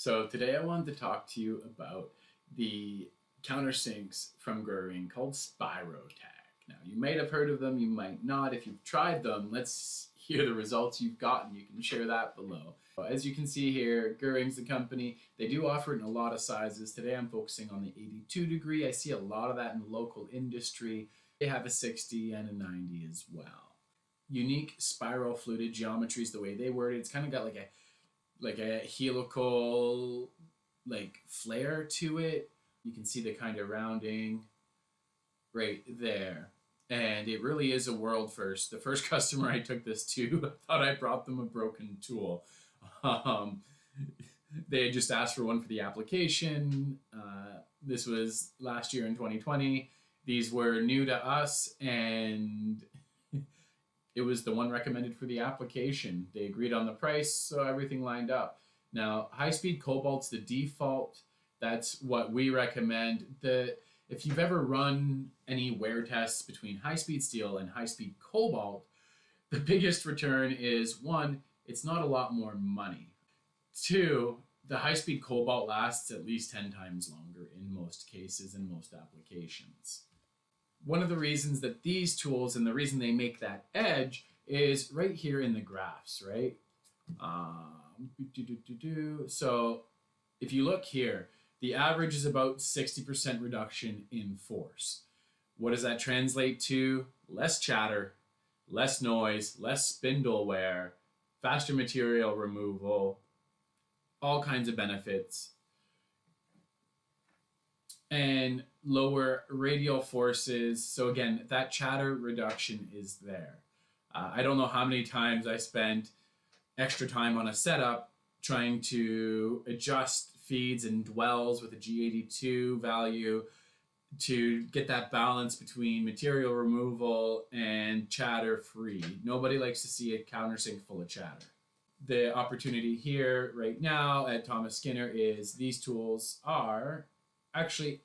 So today I wanted to talk to you about the countersinks from Guhring called SpyroTec. Now you might have heard of them, you might not. If you've tried them, let's hear the results you've gotten. You can share that below. As you can see here, Guhring's the company. They do offer it in a lot of sizes. Today I'm focusing on the 82 degree. I see a lot of that in the local industry. They have a 60 and a 90 as well. Unique spiral fluted geometries, the way they word it, it's kind of got like a helical flare to it. You can see the kind of rounding right there. And it really is a world first. The first customer I took this to, I thought I brought them a broken tool. They had just asked for one for the application. This was last year in 2020. These were new to us, and it was the one recommended for the application. They agreed on the price, so everything lined up. Now, high-speed cobalt's the default. That's what we recommend. If you've ever run any wear tests between high-speed steel and high-speed cobalt, the biggest return is, one, it's not a lot more money. Two, the high-speed cobalt lasts at least 10 times longer in most cases, in most applications. One of the reasons that these tools, and the reason they make that edge, is right here in the graphs, right? So if you look here, the average is about 60% reduction in force. What does that translate to? Less chatter, less noise, less spindle wear, faster material removal, all kinds of benefits, and lower radial forces. So again, that chatter reduction is there. I don't know how many times I spent extra time on a setup trying to adjust feeds and dwells with a G82 value to get that balance between material removal and chatter free. Nobody likes to see a countersink full of chatter. The opportunity here right now at Thomas Skinner is these tools are actually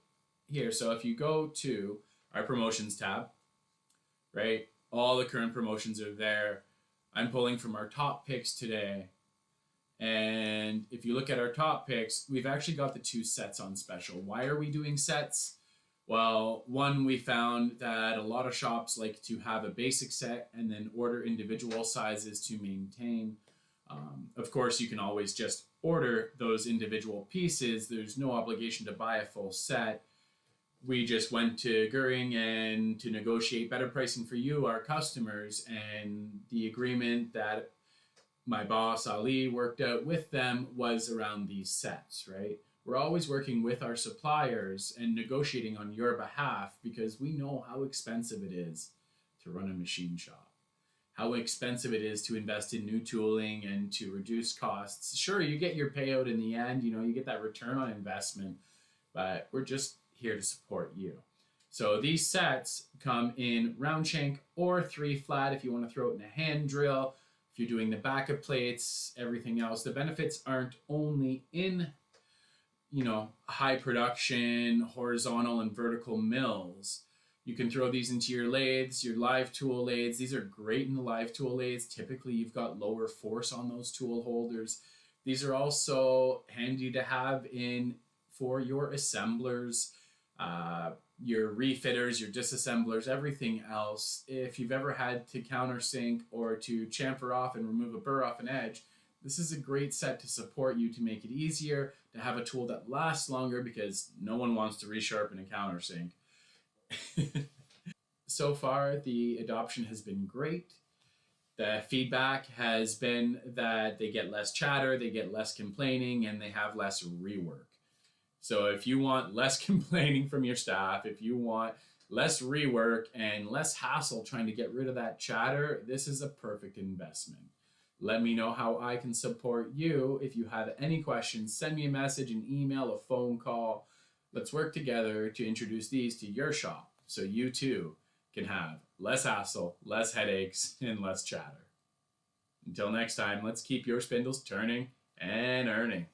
here. So if you go to our promotions tab, right, all the current promotions are there. I'm pulling from our top picks today. And if you look at our top picks, we've actually got the 2 sets on special. Why are we doing sets? Well, one, we found that a lot of shops like to have a basic set and then order individual sizes to maintain. Of course, you can always just order those individual pieces. There's no obligation to buy a full set. We just went to Guhring and to negotiate better pricing for you, our customers, and the agreement that my boss Ali worked out with them was around these sets, right? We're always working with our suppliers and negotiating on your behalf because we know how expensive it is to run a machine shop, how expensive it is to invest in new tooling and to reduce costs. Sure, you get your payout in the end, you get that return on investment, but we're just here to support you. So these sets come in round shank or 3 flat if you want to throw it in a hand drill. If you're doing the backup plates, everything else, the benefits aren't only in high production, horizontal and vertical mills. You can throw these into your lathes, your live tool lathes. These are great in the live tool lathes. Typically, you've got lower force on those tool holders. These are also handy to have for your assemblers, your refitters, your disassemblers, everything else. If you've ever had to countersink or to chamfer off and remove a burr off an edge, this is a great set to support you, to make it easier, to have a tool that lasts longer because no one wants to resharpen a countersink. So far, the adoption has been great. The feedback has been that they get less chatter, they get less complaining, and they have less rework. So if you want less complaining from your staff, if you want less rework and less hassle trying to get rid of that chatter, this is a perfect investment. Let me know how I can support you. If you have any questions, send me a message, an email, a phone call. Let's work together to introduce these to your shop so you too can have less hassle, less headaches, and less chatter. Until next time, let's keep your spindles turning and earning.